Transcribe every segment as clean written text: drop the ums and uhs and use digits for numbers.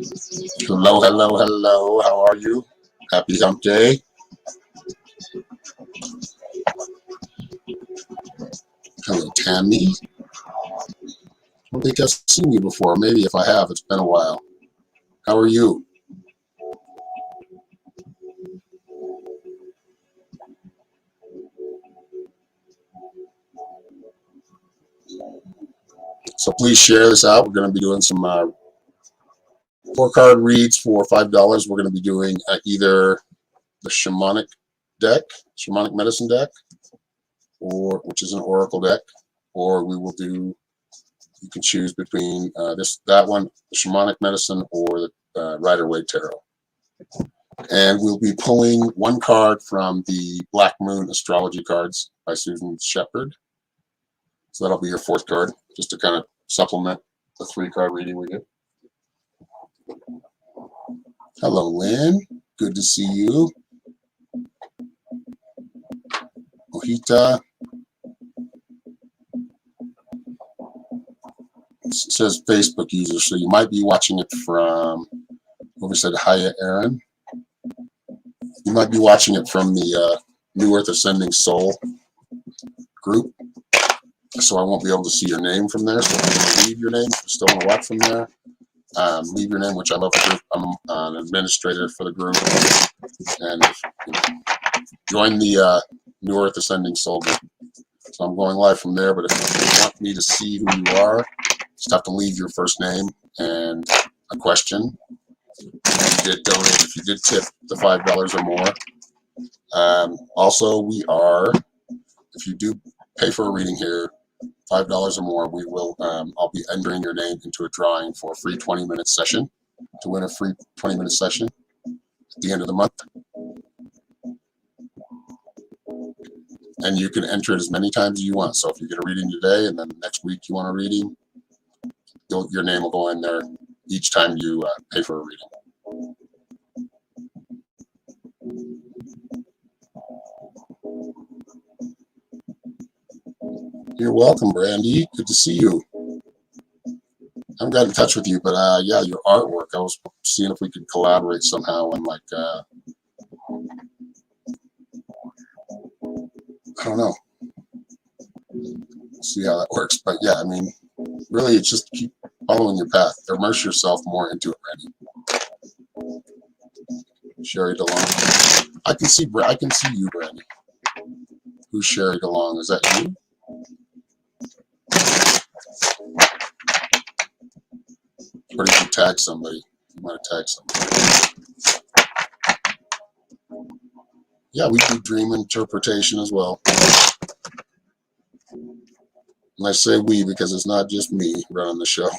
Hello, hello, hello. How are you? Happy hump day. Hello, Tammy. I don't think I've seen you before. Maybe if I have, it's been a while. How are you? So please share this out. We're going to be doing some 4-card reads for $5. We're going to be doing either the Shamanic deck, Shamanic medicine deck, or which is an oracle deck, or we will do. You can choose between that one, the Shamanic medicine, or the Rider-Waite tarot. And we'll be pulling one card from the Black Moon astrology cards by Susan Shepard. So that'll be your 4th card, just to kind of supplement the 3-card reading we did. Hello, Lynn. Good to see you. Ojita. It says Facebook user, so you might be watching it from, whoever said hiya, Aaron. You might be watching it from the New Earth Ascending Soul group. So I won't be able to see your name from there. So if you want to leave your name, if you still want to watch from there, leave your name, which I love the group. I'm an administrator for the group. And join the New Earth Ascending Soul group. So I'm going live from there, but if you want me to see who you are, just have to leave your first name and a question. If you did donate, if you did tip the $5 or more. Also, we are, if you do pay for a reading here, $5 or more, we will. I'll be entering your name into a drawing for a free 20-minute session to win a free 20-minute session at the end of the month. And you can enter it as many times as you want. So if you get a reading today and then next week you want a reading, your name will go in there each time you pay for a reading. You're welcome, Brandy. Good to see you. I haven't got in touch with you, but yeah, your artwork. I was seeing if we could collaborate somehow and like, I don't know. See how that works. But yeah, I mean, really, it's just keep following your path. Immerse yourself more into it, Brandy. Sherry DeLong. I can see you, Brandy. Who's Sherry DeLong? Is that you? Or did you tag somebody? You might have tagged somebody. Yeah, we do dream interpretation as well. And I say we because it's not just me running the show.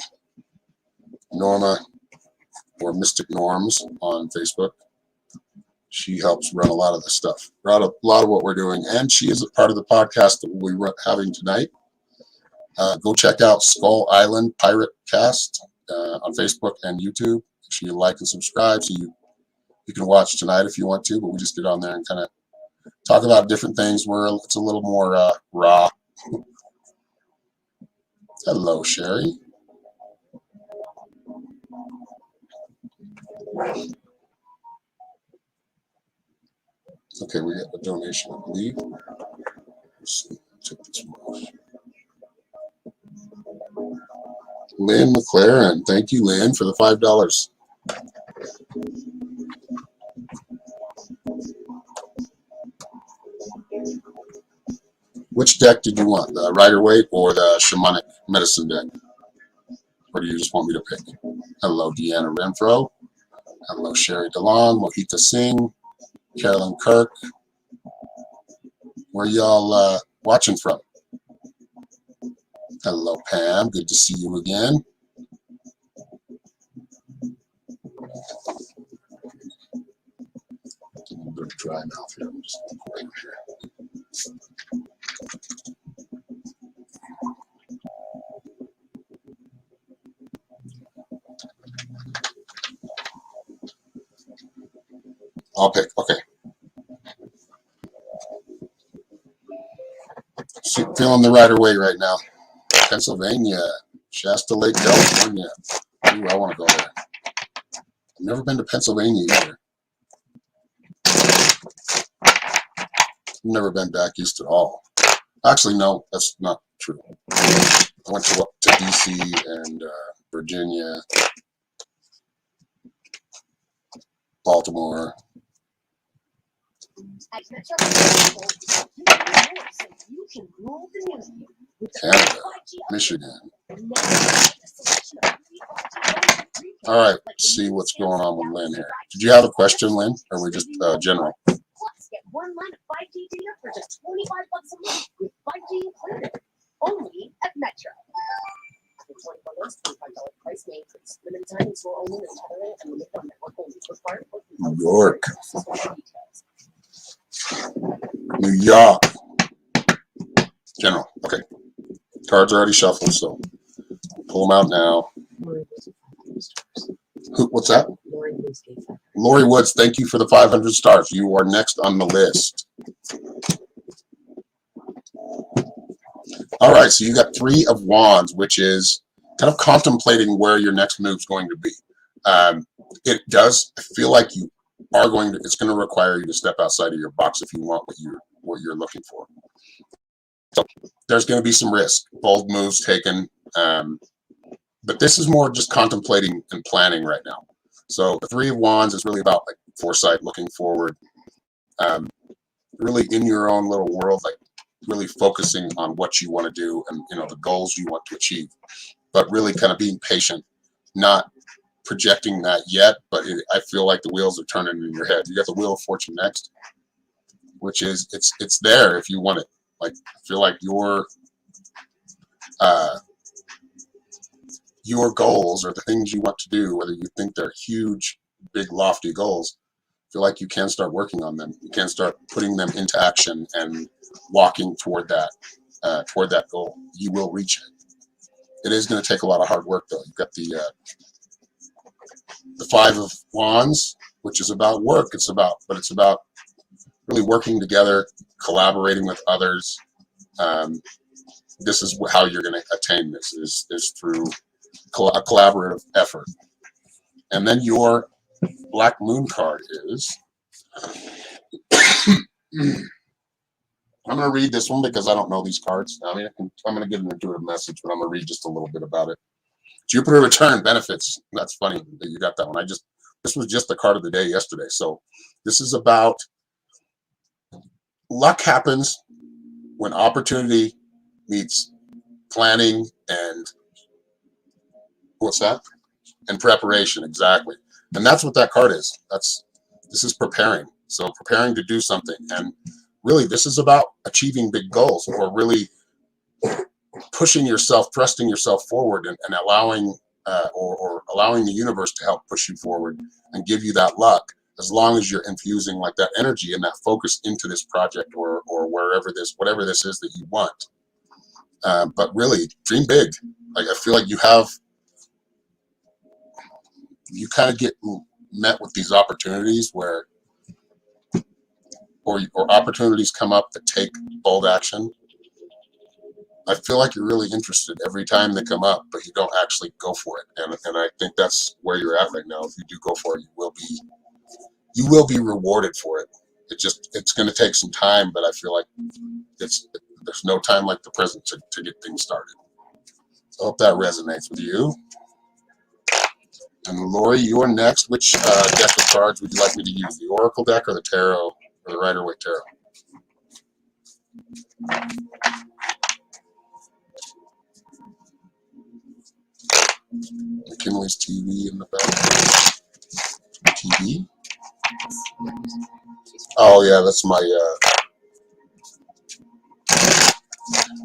Norma, or Mystic Norms on Facebook. She helps run a lot of the stuff, run a lot of what we're doing. And she is a part of the podcast that we'll be having tonight. Go check out Skull Island Pirate Cast on Facebook and YouTube. Make sure you like and subscribe so you can watch tonight if you want to, but we just get on there and kind of talk about different things where it's a little more raw. Hello, Sherry. Okay, we got a donation, I believe. Let's see. Check this one off. Lynn McLaren. Thank you, Lynn, for the $5. Which deck did you want? The Rider-Waite or the Shamanic medicine deck? Or do you just want me to pick? Hello, Deanna Renfro. Hello, Sherry DeLong, Mohita Singh, Carolyn Kirk. Where y'all watching from? Hello, Pam. Good to see you again. A little bit of dry mouth here. I'm just right here. I'll pick. Okay. Feeling the Rider-Waite right now. Pennsylvania, Shasta Lake, California. Ooh, I want to go there. Never been to Pennsylvania either. Never been back east at all. Actually, no, that's not true. I went to DC and Virginia, Baltimore, Canada, Michigan. All right, let's see what's going on with Lynn here. Did you have a question, Lynn, or were we just general? Get 1 line of 5G data for just $25 a month with 5G included. Only at Metro. After 24 months, $25 price may increase. Limited time in store only, and limited on network only. Required for New York. New York. General. Okay. Cards are already shuffled, so pull them out now. What's that? Lori Woods, thank you for the 500 stars. You are next on the list. All right, so you got 3 of Wands, which is kind of contemplating where your next move is going to be. It does feel like you are going to. It's going to require you to step outside of your box if you want what you're looking for. So there's going to be some risk, bold moves taken. But this is more just contemplating and planning right now. So the 3 of Wands is really about like foresight, looking forward, really in your own little world, like really focusing on what you want to do and the goals you want to achieve. But really kind of being patient, not projecting that yet. But I feel like the wheels are turning in your head. You got the Wheel of Fortune next, which is it's there if you want it. Like I feel like your goals or the things you want to do, whether you think they're huge, big, lofty goals, feel like you can start working on them. You can start putting them into action and walking toward that goal. You will reach it. It is going to take a lot of hard work, though. You've got the 5 of Wands, which is about work. It's about really working together, collaborating with others. This is how you're going to attain this is through a collaborative effort. And then your Black Moon card is I'm going to read this one because I don't know these cards. I mean, I'm going to give an intuitive message, but I'm going to read just a little bit about it. Jupiter return benefits. That's funny that you got that one. This was just the card of the day yesterday. So this is about luck happens when opportunity meets planning and what's that? And preparation, exactly. And that's what that card is. This is preparing. So preparing to do something. And really, this is about achieving big goals or really pushing yourself, thrusting yourself forward and allowing or allowing the universe to help push you forward and give you that luck, as long as you're infusing like that energy and that focus into this project or whatever this is that you want. But really, dream big. Like I feel like you kind of get met with these opportunities where or opportunities come up that take bold action. I feel like you're really interested every time they come up, but you don't actually go for it. And I think that's where you're at right now. If you do go for it, you will be rewarded for it. It's going to take some time, but I feel like there's no time like the present to get things started. So I hope that resonates with you. And Lori, you're next. Which deck of cards would you like me to use? The Oracle deck or the Tarot or the Rider-Waite Tarot? McKinley's TV in the back. TV? Oh yeah, that's my.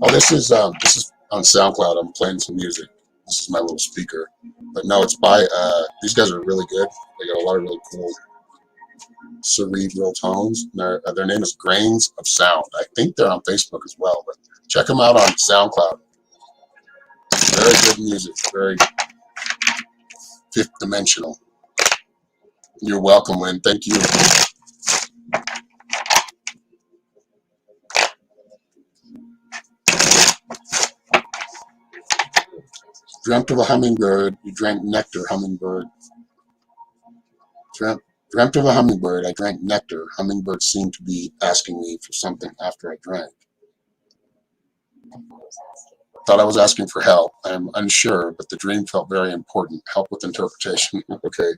Oh, this is on SoundCloud. I'm playing some music. This is my little speaker. But no, it's by. These guys are really good. They got a lot of really cool cerebral tones. Their name is Grains of Sound. I think they're on Facebook as well. But check them out on SoundCloud. Very good music. Very fifth dimensional. You're welcome, Lynn. Thank you. Dreamt of a hummingbird. You drank nectar, hummingbird. Dreamt of a hummingbird. I drank nectar. Hummingbirds seemed to be asking me for something after I drank. Thought I was asking for help. I am unsure, but the dream felt very important. Help with interpretation. Okay.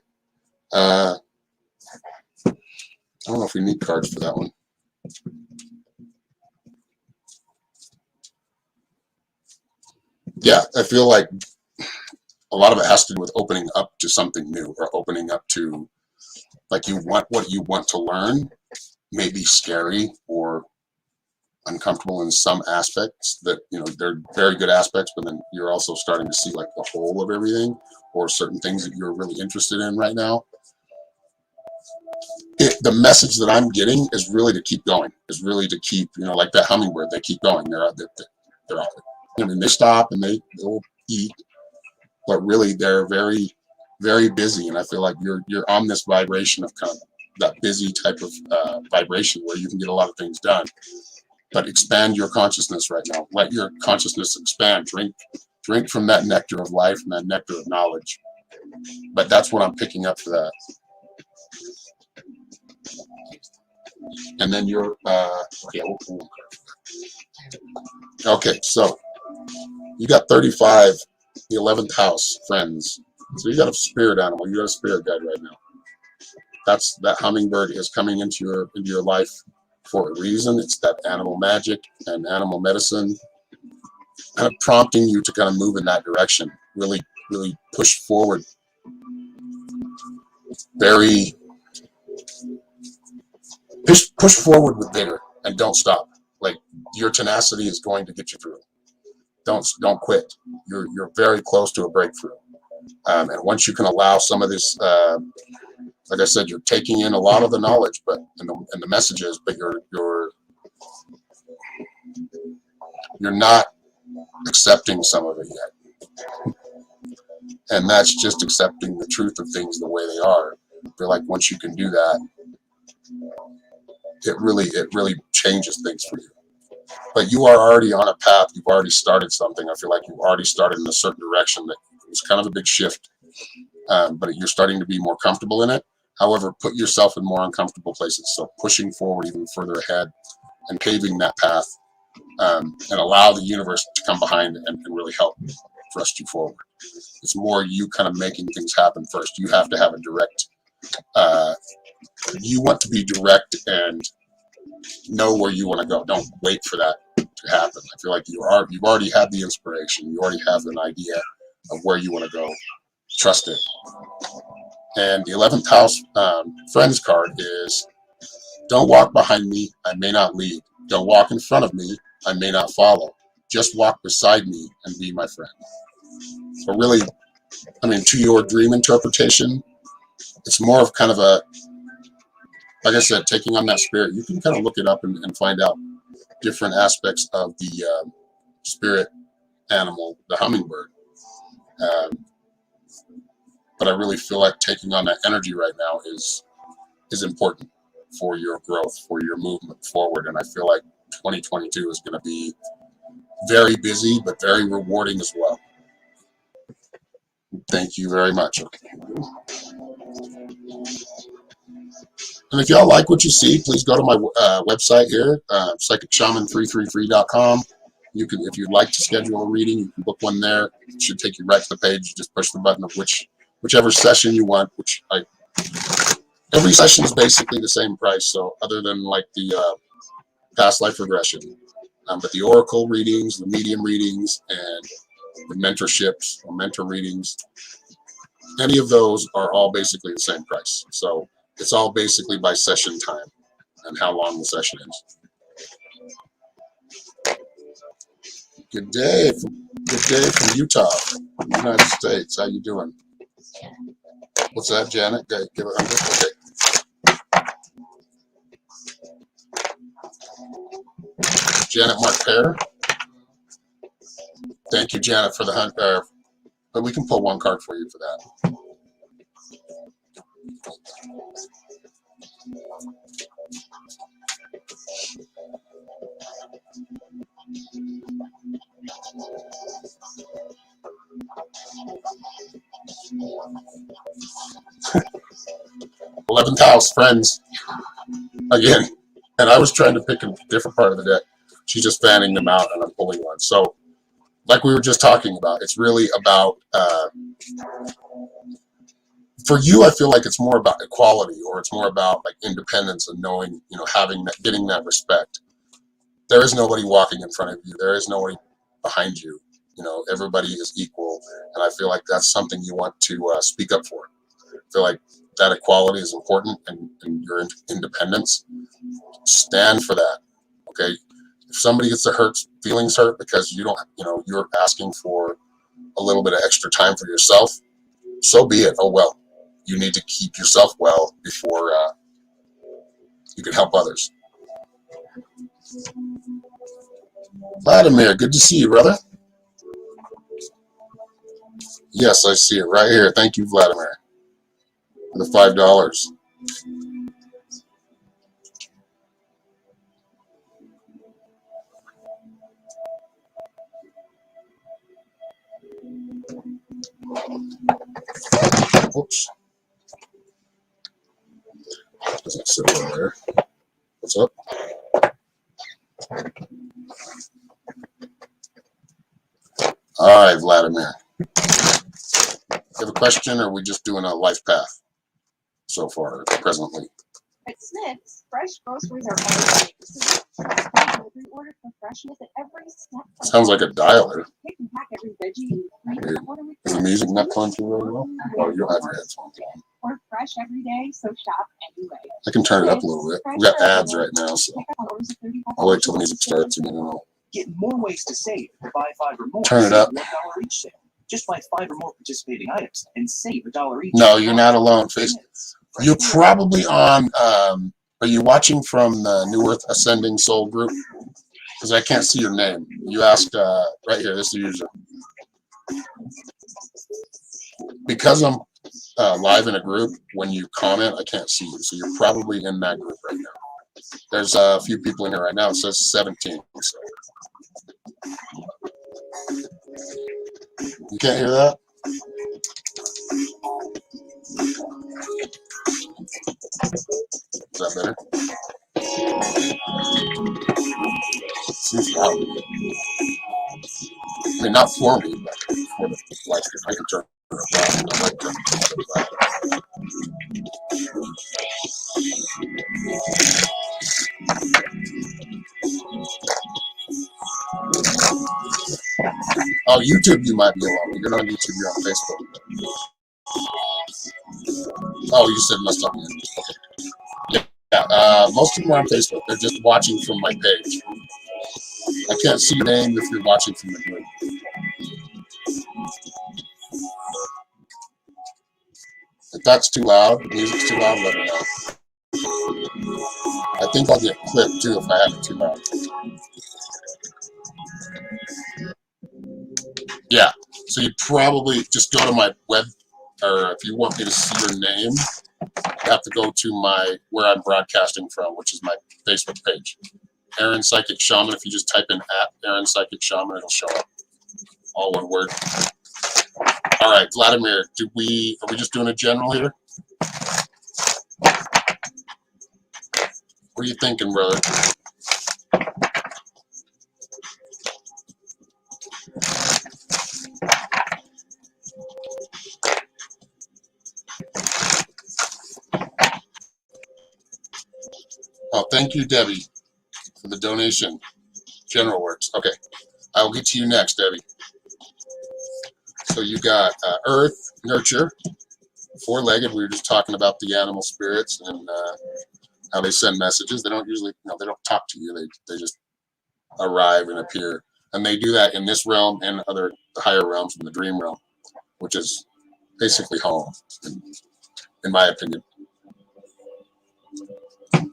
I don't know if we need cards for that one. Yeah, I feel like a lot of it has to do with opening up to something new, or opening up to, like, you want what you want to learn, may be scary or uncomfortable in some aspects that, they're very good aspects, but then you're also starting to see like the whole of everything, or certain things that you're really interested in right now. The message that I'm getting is really to keep going, is really to keep, like that hummingbird, they keep going. They stop and they'll eat, but really they're very, very busy. And I feel like you're on this vibration of kind of that busy type of vibration where you can get a lot of things done. But expand your consciousness right now. Let your consciousness expand. Drink from that nectar of life and that nectar of knowledge. But that's what I'm picking up for that. And then you're okay, so you got 35, the 11th house, friends. So you got a spirit animal, you got a spirit guide right now. That hummingbird is coming into your life for a reason. It's that animal magic and animal medicine, kind of prompting you to kind of move in that direction. Really, really push forward. Push forward with vigor and don't stop. Like, your tenacity is going to get you through. Don't quit. You're very close to a breakthrough. And once you can allow some of this, like I said, you're taking in a lot of the knowledge, and the messages, but you're not accepting some of it yet. And that's just accepting the truth of things the way they are. I feel like once you can do that, it really changes things for you. But you are already on a path. You've already started something. I feel like you've already started in a certain direction that was kind of a big shift. But you're starting to be more comfortable in it. However, put yourself in more uncomfortable places. So pushing forward even further ahead and paving that path, and allow the universe to come behind and really help thrust you forward. It's more you kind of making things happen first. You have to have a direct, you want to be direct and know where you want to go. Don't wait for that to happen. I feel like you've already had the inspiration. You already have an idea of where you want to go. Trust it. And the 11th house friends card is, don't walk behind me, I may not lead. Don't walk in front of me, I may not follow. Just walk beside me and be my friend. So really, to your dream interpretation, it's more of kind of a, like I said, taking on that spirit. You can kind of look it up and find out different aspects of the spirit animal, the hummingbird. But I really feel like taking on that energy right now is important for your growth, for your movement forward. And I feel like 2022 is going to be very busy, but very rewarding as well. Thank you very much. And if y'all like what you see, please go to my website here, psychicshaman333.com. You can, if you'd like to schedule a reading, you can book one there. It should take you right to the page. You just push the button of whichever session you want. Every session is basically the same price. So other than like the past life regression, but the oracle readings, the medium readings, and the mentorships or mentor readings, any of those are all basically the same price. So it's all basically by session time and how long the session is. Good day from Utah, United States. How you doing? What's that, Janet? Give it under. Okay. Janet Mark Pear. Thank you, Janet, for the hunt. But we can pull one card for you for that. house, friends, again. And I was trying to pick a different part of the deck. She's just fanning them out, and I'm pulling one. So, like we were just talking about, it's really about, for you, I feel like it's more about equality, or it's more about like independence and knowing, having that, getting that respect. There is nobody walking in front of you. There is nobody behind you. Everybody is equal, and I feel like that's something you want to speak up for. I feel like that equality is important, and your independence. Stand for that. Okay. If somebody gets their feelings hurt because you don't, you're asking for a little bit of extra time for yourself, so be it. Oh well. You need to keep yourself well before you can help others. Vladimir, good to see you, brother. Yes, I see it right here. Thank you, Vladimir, for the $5. Oops. Doesn't sit over there. What's up? All right, Vladimir. You have a question, or are we just doing a life path so far, presently? At Smith's, fresh groceries are always delivery order for freshness at every step. Sounds like a dialer. Pick and pack every veggie and order with Is the music not playing too really well? Oh, you don't have your headphones on. Or fresh every day, so shop anyway. I can turn it up a little bit. We got ads right now, so I'll wait till the music starts and then I'll get more ways to save. Buy 5 or more. turn it up. $1 each sale. Just buy 5 or more participating items and save $1 each. No, you're not alone. You're probably on. Are you watching from the New Earth Ascending Soul group? Because I can't see your name. You asked right here. This is the user. Because I'm live in a group, when you comment, I can't see you. So you're probably in that group right now. There's a few people in here right now. It says 17. So. You can't hear that? Is that better? Seems loud. I mean, not for me, but for the light. I can turn it up. Oh, YouTube, you might be alone. You're not on YouTube, you're on Facebook. Oh, you said must have been. Okay. Yeah, most people are on Facebook. They're just watching from my page. I can't see your name if you're watching from the group. If that's too loud, the music's too loud, let me know. I think I'll get clipped too if I have it too loud. Yeah, so you probably just go to my web, or if you want me to see your name, you have to go to where I'm broadcasting from, which is my Facebook page. Aaron Psychic Shaman. If you just type in @Aaron Psychic Shaman, it'll show up. All one word. All right, Vladimir, are we just doing a general here? What are you thinking, brother? Oh, thank you, Debbie, for the donation. General works. Okay, I will get to you next, Debbie. So you got Earth, Nurture, 4-legged. We were just talking about the animal spirits and how they send messages. They don't usually, they don't talk to you. They just arrive and appear, and they do that in this realm and other higher realms in the dream realm, which is basically home, in my opinion.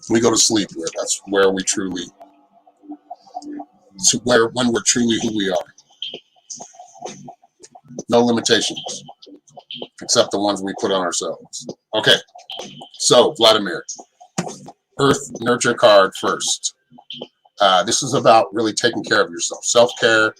We go to sleep here. That's where we truly, when we're truly who we are. No limitations, except the ones we put on ourselves. Okay, so Vladimir, Earth Nurture card first. This is about really taking care of yourself. Self-care,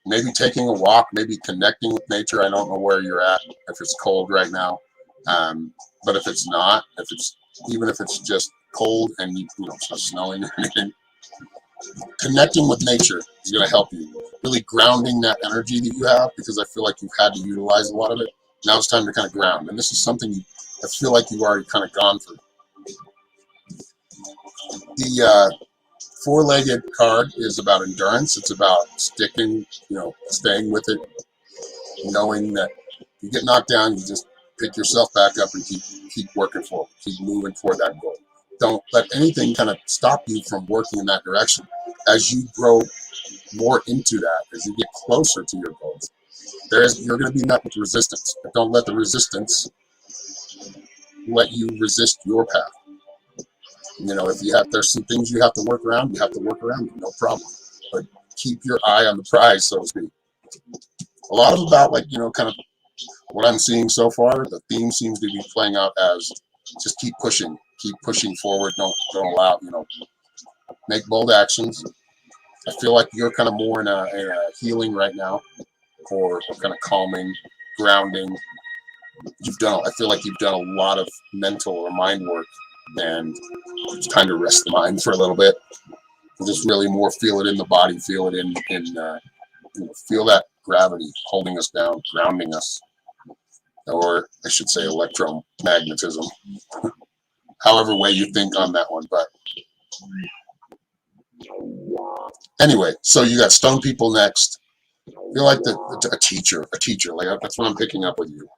maybe taking a walk, maybe connecting with nature. I don't know where you're at, if it's cold right now. But if it's not, if it's even if it's just cold and it's not snowing or anything. Connecting with nature is going to help you. Really grounding that energy that you have, because I feel like you've had to utilize a lot of it. Now it's time to kind of ground. And this is something I feel like you've already kind of gone through. The four-legged card is about endurance. It's about sticking, staying with it, knowing that you get knocked down, you just pick yourself back up and keep working forward, keep moving toward that goal. Don't let anything kind of stop you from working in that direction. As you grow more into that, as you get closer to your goals, you're going to be met with resistance. But don't let the resistance let you resist your path. If there's some things you have to work around, you have to work around them, no problem. But keep your eye on the prize, so to speak. A lot of about kind of what I'm seeing so far, the theme seems to be playing out as just keep pushing forward. Don't allow, make bold actions. I feel like you're kind of more in a healing right now, or kind of calming, grounding. I feel like you've done a lot of mental or mind work, and it's time to rest the mind for a little bit. Just really more feel it in the body, feel it in feel that gravity holding us down, grounding us, or I should say electromagnetism. However way you think on that one, but anyway, so you got stone people next. Feel like a teacher, like that's what I'm picking up with you.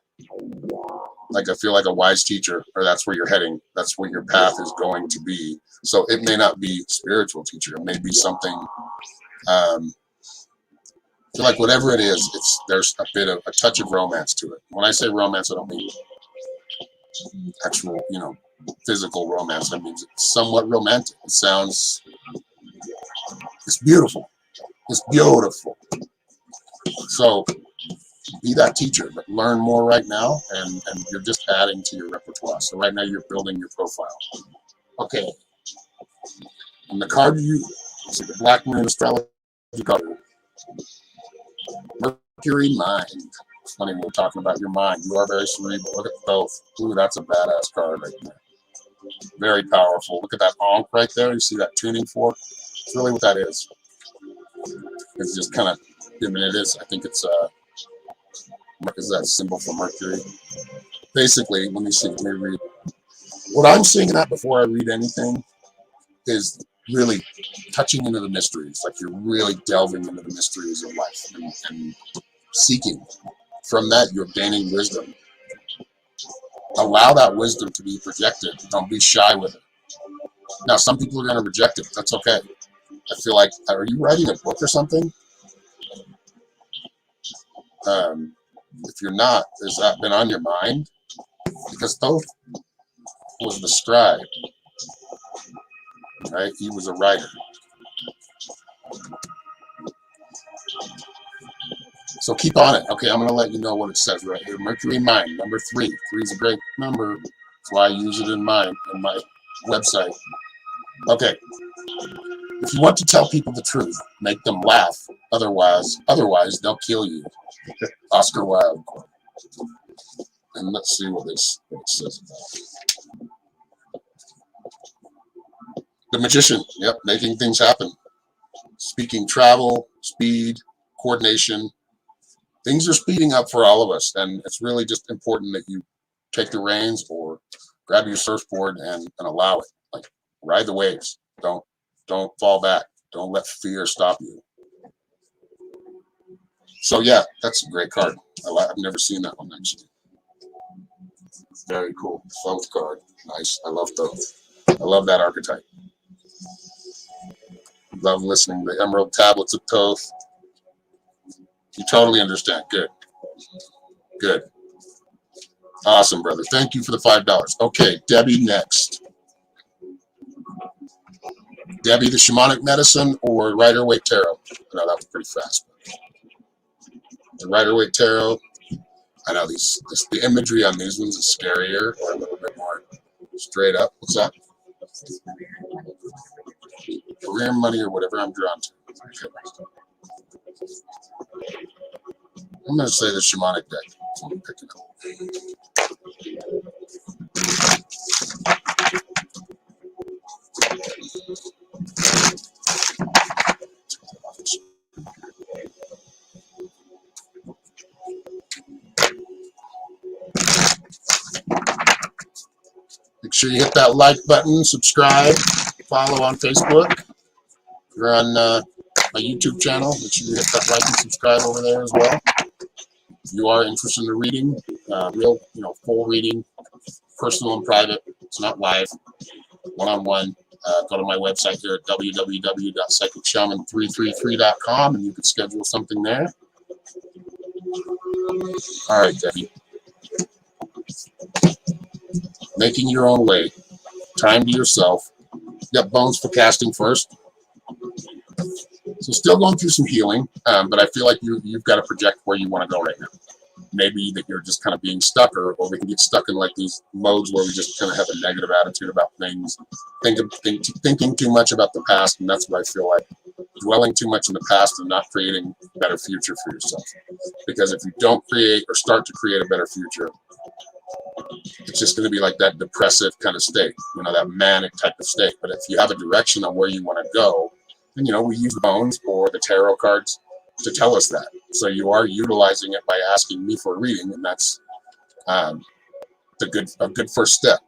Like I feel like a wise teacher, or that's where you're heading. That's where your path is going to be. So it may not be spiritual teacher. It may be something. I feel like whatever it is, there's a touch of romance to it. When I say romance, I don't mean actual, physical romance. I mean it's somewhat romantic. It's beautiful. It's beautiful. So be that teacher, but learn more right now, and you're just adding to your repertoire. So right now you're building your profile. Okay. And the card the Black Moon Astrology card, Mercury Mind. It's funny when we're talking about your mind. You are very cerebral. Look at both. Ooh, that's a badass card right there. Very powerful. Look at that onk right there. You see that tuning fork? It's really what that is. It's just kind of, it is. I think it's is that symbol for Mercury? Basically, let me read. What I'm seeing in that before I read anything is really touching into the mysteries. Like you're really delving into the mysteries of life and seeking. From that, you're gaining wisdom. Allow that wisdom to be projected. Don't be shy with it. Now, some people are going to reject it. That's okay. I feel like, are you writing a book or something? If you're not, has that been on your mind? Because Thoth was the scribe, right? He was a writer. So keep on it. Okay, I'm going to let you know what it says right here. Mercury Mind, number 3. 3 is a great number. That's why I use it in my website. Okay. If you want to tell people the truth, make them laugh. Otherwise they'll kill you. Oscar Wilde. And let's see what it says about it. The Magician. Yep, making things happen. Speaking travel, speed, coordination. Things are speeding up for all of us, and it's really just important that you take the reins or grab your surfboard and allow it. Like, ride the waves. Don't fall back. Don't let fear stop you. So yeah, that's a great card. I've never seen that one actually. Very cool. Thoth card. Nice. I love Thoth. I love that archetype. Love listening to the Emerald Tablets of Thoth. You totally understand. Good. Good. Awesome, brother. Thank you for the $5. Okay, Debbie next. Debbie, the Shamanic Medicine or Rider-Waite Tarot? No, that was pretty fast. The Rider-Waite Tarot. I know the imagery on these ones is scarier or a little bit more straight up. What's that? Career, money, or whatever I'm drawn to. Okay. I'm going to say the Shamanic deck. So I'm picking up. sure you hit that like button, subscribe, follow on Facebook. If you're on my YouTube channel, make sure you hit that like and subscribe over there as well. If you are interested in the reading, real, full reading, personal and private, it's not live, one-on-one, go to my website here at www.psychicshaman333.com and you can schedule something there. All right, Debbie. Making your own way. Time to yourself. You got bones for casting first. So still going through some healing, but I feel like you've got to project where you want to go right now. Maybe that you're just kind of being stuck, or we can get stuck in like these modes where we just kind of have a negative attitude about things, thinking too much about the past, and that's what I feel like. Dwelling too much in the past and not creating a better future for yourself. Because if you don't create or start to create a better future, it's just going to be like that depressive kind of state, that manic type of state. But if you have a direction on where you want to go, then, we use the bones or the tarot cards to tell us that. So you are utilizing it by asking me for a reading, and that's a good first step.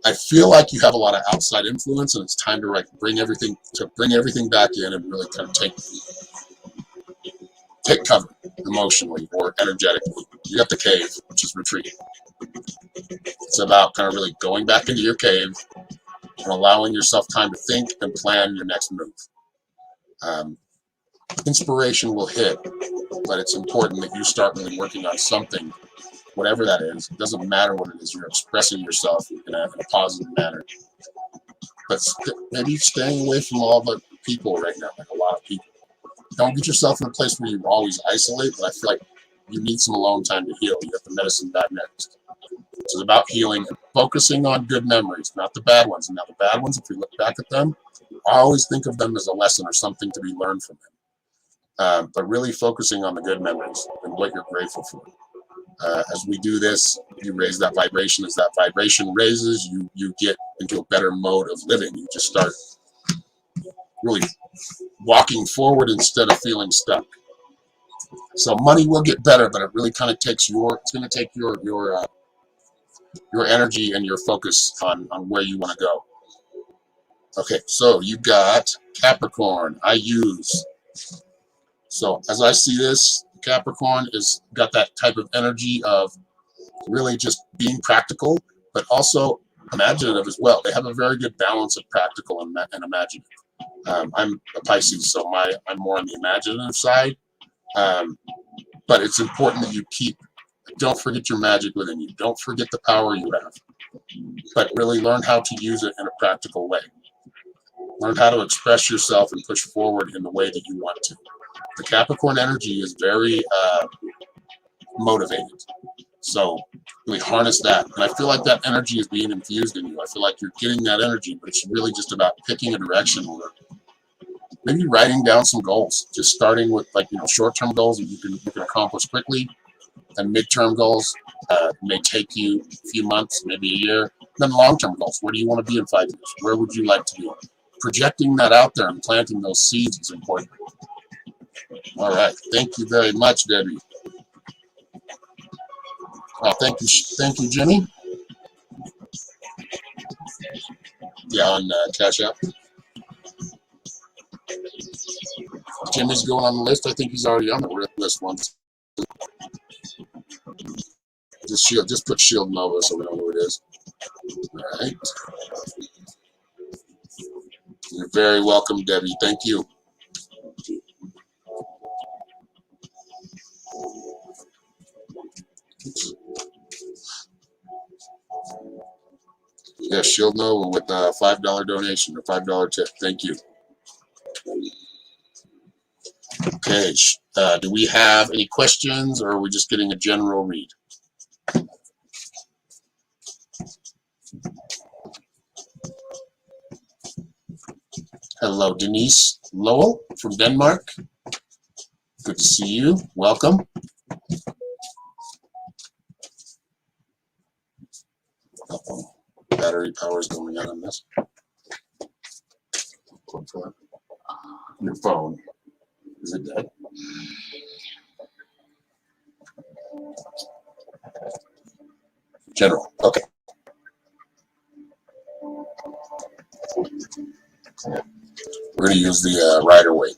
I feel like you have a lot of outside influence, and it's time to bring everything back in and really kind of take cover emotionally or energetically. You got the cave, which is retreat. It's about kind of really going back into your cave and allowing yourself time to think and plan your next move. Inspiration will hit, but it's important that you start really working on something, whatever that is. It doesn't matter what it is. You're expressing yourself in a positive manner. But maybe staying away from all the people right now, like a lot of people. Don't get yourself in a place where you always isolate, but I feel like you need some alone time to heal. You have the medicine bag next. It's about healing and focusing on good memories, not the bad ones. And now the bad ones, if you look back at them, always think of them as a lesson or something to be learned from them. But really focusing on the good memories and what you're grateful for. As we do this, you raise that vibration. As that vibration raises, you get into a better mode of living. You just start really walking forward instead of feeling stuck. So money will get better, but it really kind of takes it's going to take your energy and your focus on where you want to go. Okay, so you got Capricorn. So as I see this, Capricorn is got that type of energy of really just being practical, but also imaginative as well. They have a very good balance of practical and imaginative. I'm a Pisces, so I'm more on the imaginative side. But it's important that you don't forget your magic within you. Don't forget the power you have, but really learn how to use it in a practical way. Learn how to express yourself and push forward in the way that you want to. The Capricorn energy is very motivated. So really harness that. And I feel like that energy is being infused in you. I feel like you're getting that energy, but it's really just about picking a direction or maybe writing down some goals. Just starting with short-term goals that you can accomplish quickly, and midterm goals may take you a few months, maybe a year. Then long-term goals. Where do you want to be in 5 years? Where would you like to be? Projecting that out there and planting those seeds is important. All right. Thank you very much, Debbie. Thank you, Jimmy. Yeah, on CashApp. Jimmy's going on the list. I think he's already on the list once. Just put Shield Nova so we know who it is. All right. You're very welcome, Debbie. Thank you. Yeah, Shield Nova with a $5 donation or $5 tip. Thank you. Okay. Do we have any questions, or are we just getting a general read? Hello, Denise Lowell from Denmark. Good to see you. Welcome. Battery power is going out on this. Your phone. Is it dead? General. Okay. We're going to use the rider weight.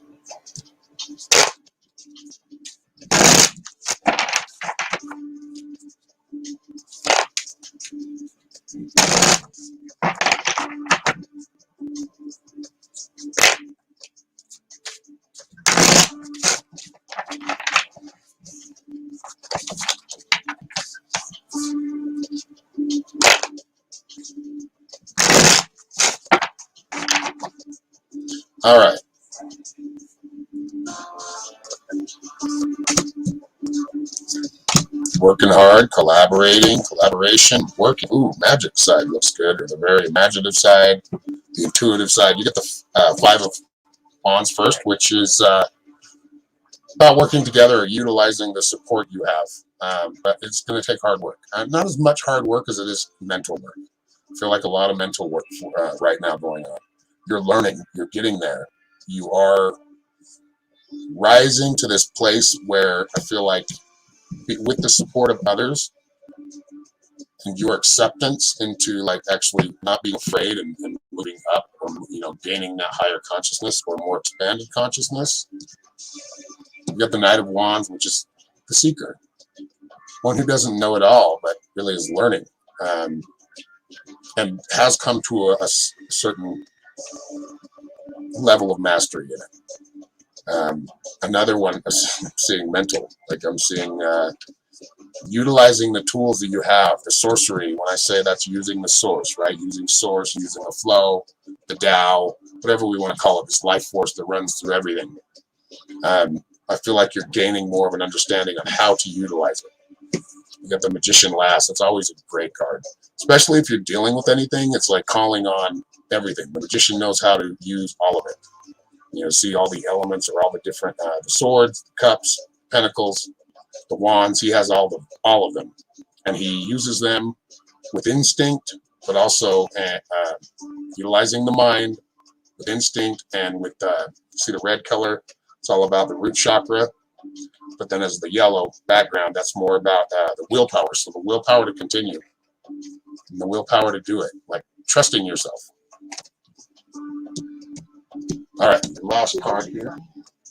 All right. Working hard, collaboration, working. Ooh, magic side looks good, or the very imaginative side, the intuitive side. You get the Five of Wands first, which is about working together or utilizing the support you have. But it's going to take hard work. Not as much hard work as it is mental work. I feel like a lot of mental work right now going on. You're learning. You're getting there. You are rising to this place where I feel like with the support of others and your acceptance into like actually not being afraid and moving up, or gaining that higher consciousness or more expanded consciousness. You got the Knight of Wands, which is the seeker, one who doesn't know it all but really is learning, and has come to a certain level of mastery in it. Another one is seeing mental, like I'm seeing utilizing the tools that you have, the sorcery. When I say that's using the source, right? Using source, using the flow, the Tao, whatever we want to call it, this life force that runs through everything. I feel like you're gaining more of an understanding on how to utilize it. You got the Magician last. That's always a great card, especially if you're dealing with anything. It's like calling on everything. The Magician knows how to use all of it. See all the elements or all the different the swords, the cups, pentacles, the wands. He has all of them, and he uses them with instinct, but also utilizing the mind with instinct and with see the red color. It's all about the root chakra, but then as the yellow background, that's more about the willpower. So the willpower to continue, and the willpower to do it, like trusting yourself. All right, the last card here.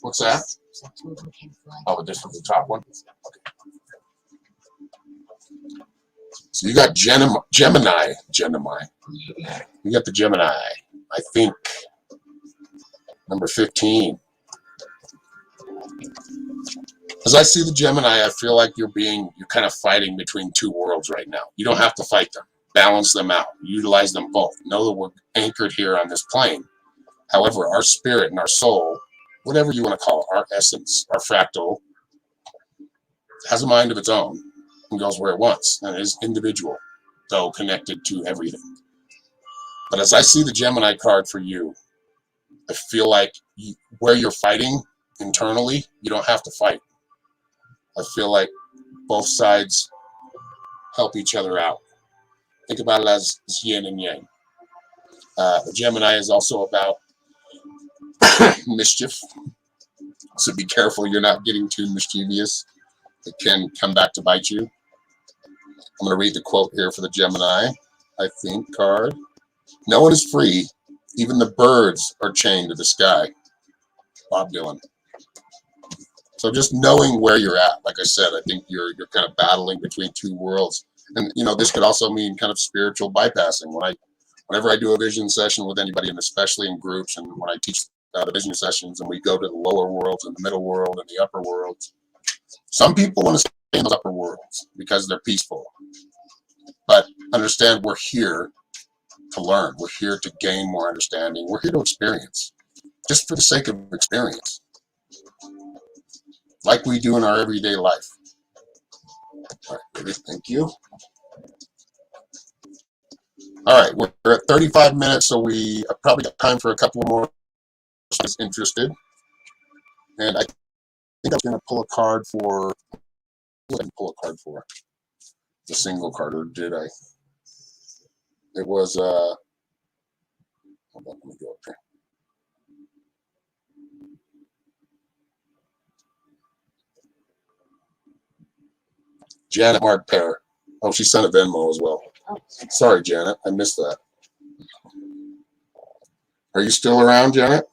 What's that? Oh, this was the top one. Okay. So you got Gemini. You got the Gemini. I think number 15. As I see the Gemini, I feel like you're kind of fighting between two worlds right now. You don't have to fight them. Balance them out. Utilize them both. Know that we're anchored here on this plane. However, our spirit and our soul, whatever you want to call it, our essence, our fractal, has a mind of its own and goes where it wants and is individual, though connected to everything. But as I see the Gemini card for you, I feel like where you're fighting internally, you don't have to fight. I feel like both sides help each other out. Think about it as yin and yang. The Gemini is also about mischief, so be careful you're not getting too mischievous. It can come back to bite you. I'm going to read the quote here for the Gemini, I think, card. No one is free. Even the birds are chained to the sky. Bob Dylan. So just knowing where you're at, like I said, I think you're kind of battling between two worlds. And, this could also mean kind of spiritual bypassing. Whenever I do a vision session with anybody, and especially in groups, and when I teach the vision sessions, and we go to the lower worlds and the middle world and the upper worlds, some people want to stay in those upper worlds because they're peaceful. But understand we're here to learn. We're here to gain more understanding. We're here to experience, just for the sake of experience, like we do in our everyday life. All right, baby, thank you. All right, we're at 35 minutes, so we probably got time for a couple more interested. And I think I was going to pull a card for. I didn't pull a card for the single card, or did I? It was. Hold on, let me go up here. Janet Mark Pear. Oh, she sent a Venmo as well. Sorry, Janet, I missed that. Are you still around, Janet?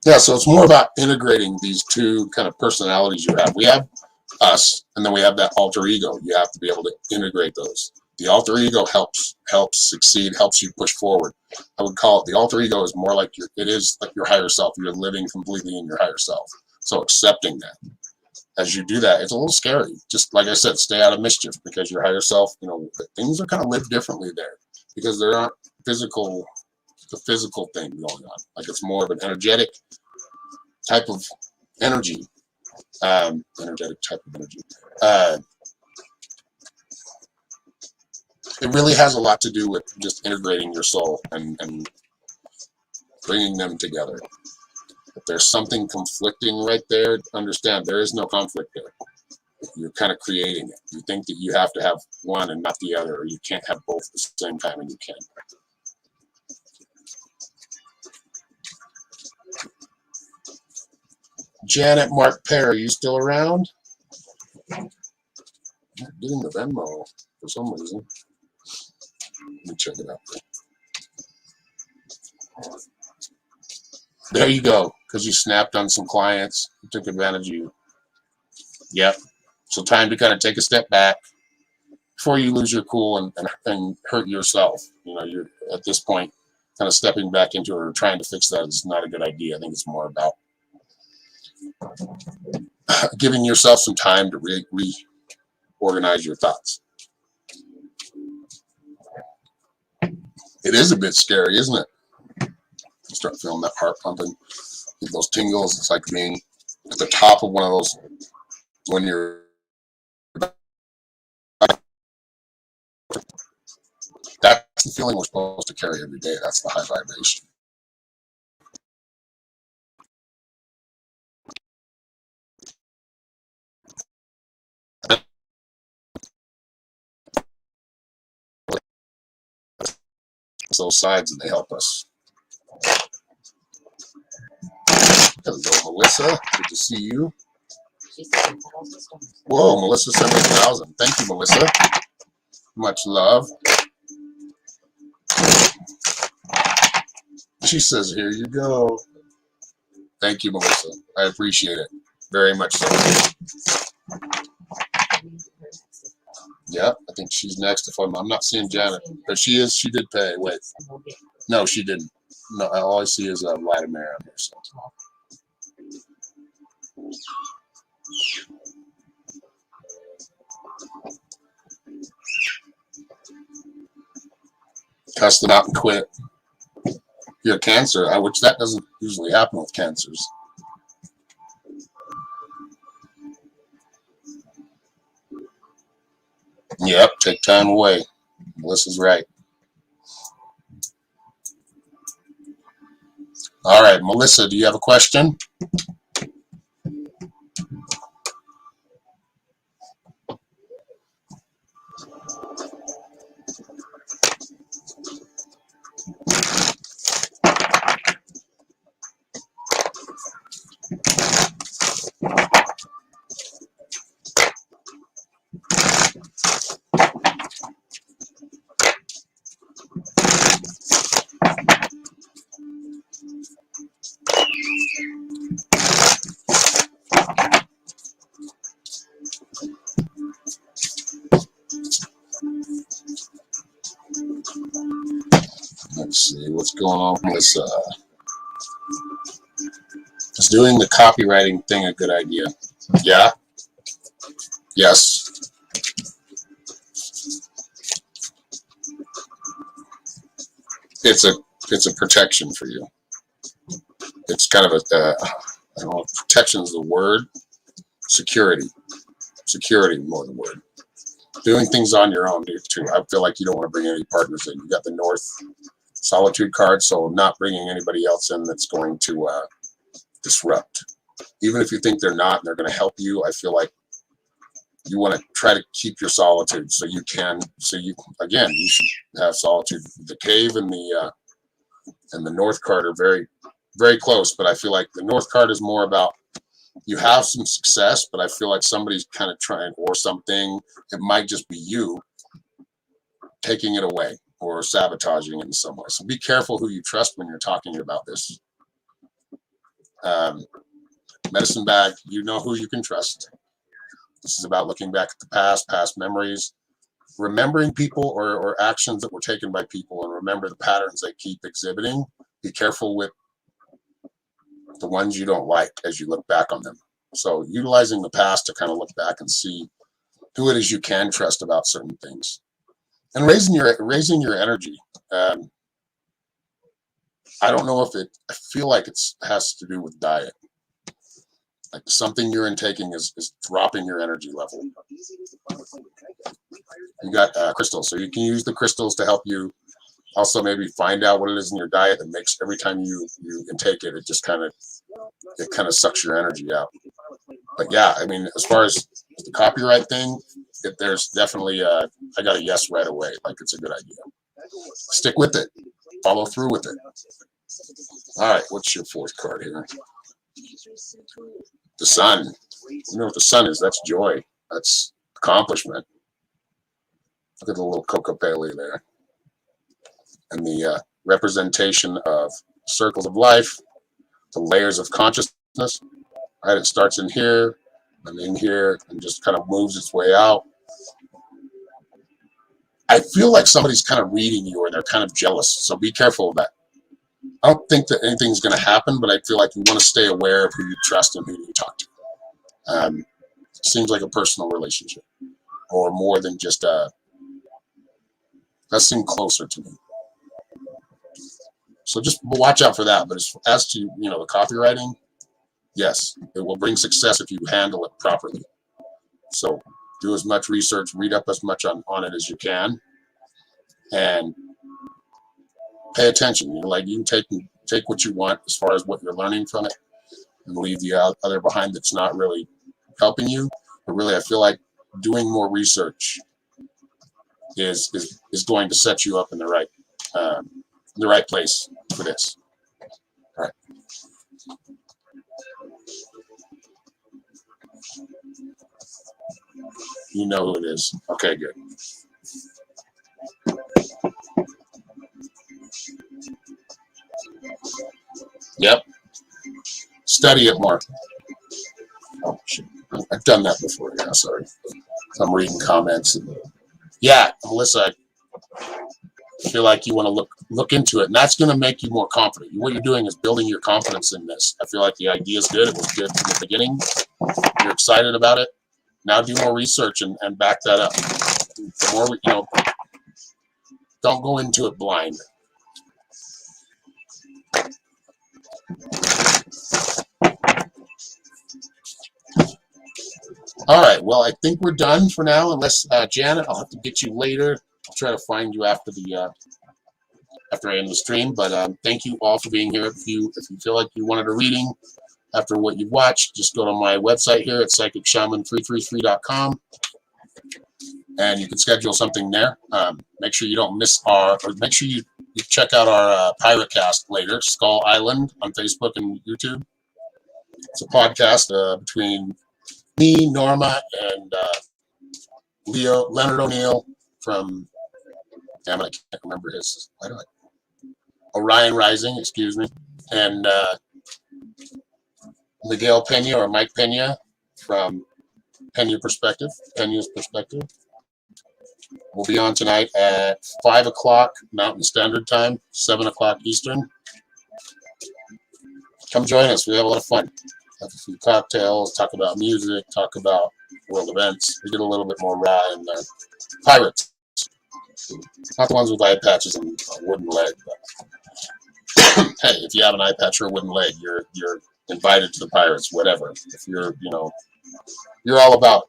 Yeah, so it's more about integrating these two kind of personalities you have. We have us, and then we have that alter ego. You have to be able to integrate those. The alter ego helps succeed, helps you push forward. I would call it, the alter ego is more like it is like your higher self. You're living completely in your higher self. So accepting that. As you do that, it's a little scary. Just like I said, stay out of mischief, because your higher self, things are kind of lived differently there, because there aren't the physical thing going on. Like, it's more of an energetic type of energy. Energetic type of energy. It really has a lot to do with just integrating your soul and bringing them together. If there's something conflicting right there, understand there is no conflict there. You're kind of creating it. You think that you have to have one and not the other, or you can't have both at the same time, and you can. Janet Mark Pear, are you still around? I'm not getting the Venmo for some reason. Let me check it out. There you go, because you snapped on some clients, who took advantage of you. Yep. So time to kind of take a step back before you lose your cool and hurt yourself. You're at this point kind of stepping back into it or trying to fix that is not a good idea. I think it's more about giving yourself some time to reorganize your thoughts. It is a bit scary, isn't it? You start feeling that heart pumping, get those tingles. It's like being at the top of one of those when you're. That's the feeling we're supposed to carry every day. That's the high vibration. Those sides, and they help us. Hello, Melissa. Good to see you. Whoa, Melissa, 7,000. Thank you, Melissa. Much love. She says, here you go. Thank you, Melissa. I appreciate it very much so. Yeah, I think she's next. If I'm not seeing Janet, but she is. She did pay. Wait, no, she didn't. No, all I see is Vladimir on here. So. Cuss them out and quit. You have cancer, which that doesn't usually happen with cancers. Yep, take time away. Melissa's right. All right, Melissa, do you have a question? Let's see what's going on with Melissa. Is doing the copywriting thing a good idea? Yeah. Yes. It's a protection for you. It's kind of a I don't know if protection is the word. Security more the word. Doing things on your own too. I feel like you don't want to bring any partners in. You got the North Solitude card, so not bringing anybody else in that's going to disrupt. Even if you think they're not and they're going to help you, I feel like you want to try to keep your solitude so you should have solitude. The cave and the North card are very very close, but I feel like the North card is more about you have some success, but I feel like somebody's kind of trying, or something, it might just be you taking it away or sabotaging it in some way. So be careful who you trust when you're talking about this. Medicine bag, you know who you can trust. This is about looking back at the past memories, remembering people or actions that were taken by people, and remember the patterns they keep exhibiting. Be careful with the ones you don't like as you look back on them. So utilizing the past to kind of look back and see who it is you can trust about certain things. And raising your energy. I don't know if I feel like it has to do with diet. Like something you're intaking is dropping your energy level. You got crystals, so you can use the crystals to help you also maybe find out what it is in your diet that makes every time you intake it, it kind of sucks your energy out. But yeah, I mean, as far as the copyright thing, there's definitely I got a yes right away. Like it's a good idea. Stick with it. Follow through with it. All right, what's your fourth card here? The sun. You know what the sun is? That's joy. That's accomplishment. Look at the little Coca-Cola there. And the representation of circles of life, the layers of consciousness. Right, it starts in here and in here and just kind of moves its way out. I feel like somebody's kind of reading you or they're kind of jealous, so be careful of that. I don't think that anything's going to happen, but I feel like you want to stay aware of who you trust and who you talk to. Seems like a personal relationship, or more than just that seemed closer to me. So just watch out for that. But as to the copywriting, yes, it will bring success if you handle it properly. So do as much research, read up as much on it as you can, and pay attention. You can take what you want as far as what you're learning from it, and leave the other behind that's not really helping you. But really, I feel like doing more research is going to set you up in the right place for this. All right. You know who it is. Okay, good. Yep. Study it more. Oh, shit. I've done that before. Yeah, sorry. I'm reading comments. Yeah, Melissa, I feel like you want to look into it, and that's going to make you more confident. What you're doing is building your confidence in this. I feel like the idea is good. It was good from the beginning. You're excited about it. Now do more research and back that up. The more don't go into it blind. All right. Well, I think we're done for now. Unless Janet, I'll have to get you later. I'll try to find you after I end the stream. But thank you all for being here. If you feel like you wanted a reading after what you've watched, just go to my website here at psychicshaman333.com, and you can schedule something there. Make sure you don't miss make sure you check out our Pirate Cast later, Skull Island on Facebook and YouTube. It's a podcast between me, Norma, and Leonard O'Neill from, damn it, I can't remember his, Orion Rising, excuse me, and Miguel Pena or Mike Pena from Pena's Perspective. We'll be on tonight at 5 o'clock Mountain Standard Time, 7 o'clock Eastern. Come join us. We have a lot of fun. Have a few cocktails, talk about music, talk about world events. We get a little bit more raw in there. Pirates. Not the ones with eye patches and a wooden leg. But hey, if you have an eye patch or a wooden leg, you're invited to the Pirates, whatever. If you're all about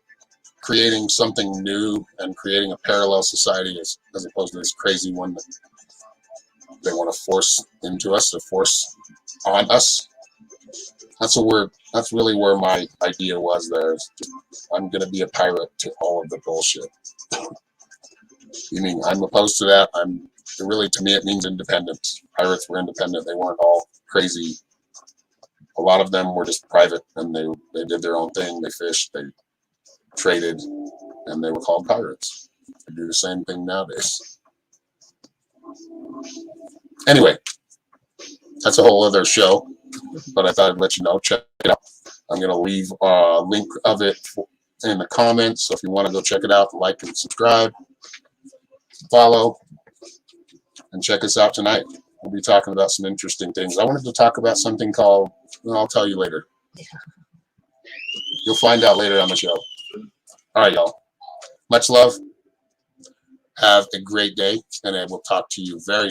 creating something new and creating a parallel society as opposed to this crazy one that they want to force into us or force on us. That's really where my idea was there. I'm going to be a pirate to all of the bullshit. You mean I'm opposed to that? To me, it means independence. Pirates were independent. They weren't all crazy A lot of them were just private, and they did their own thing. They fished, they traded, and they were called pirates. They do the same thing nowadays. Anyway, that's a whole other show, but I thought I'd let you know. Check it out. I'm going to leave a link of it in the comments, so if you want to go check it out, like and subscribe, follow, and check us out tonight. We'll be talking about some interesting things. I wanted to talk about something called, well, I'll tell you later. You'll find out later on the show. All right, y'all. Much love. Have a great day, and I will talk to you very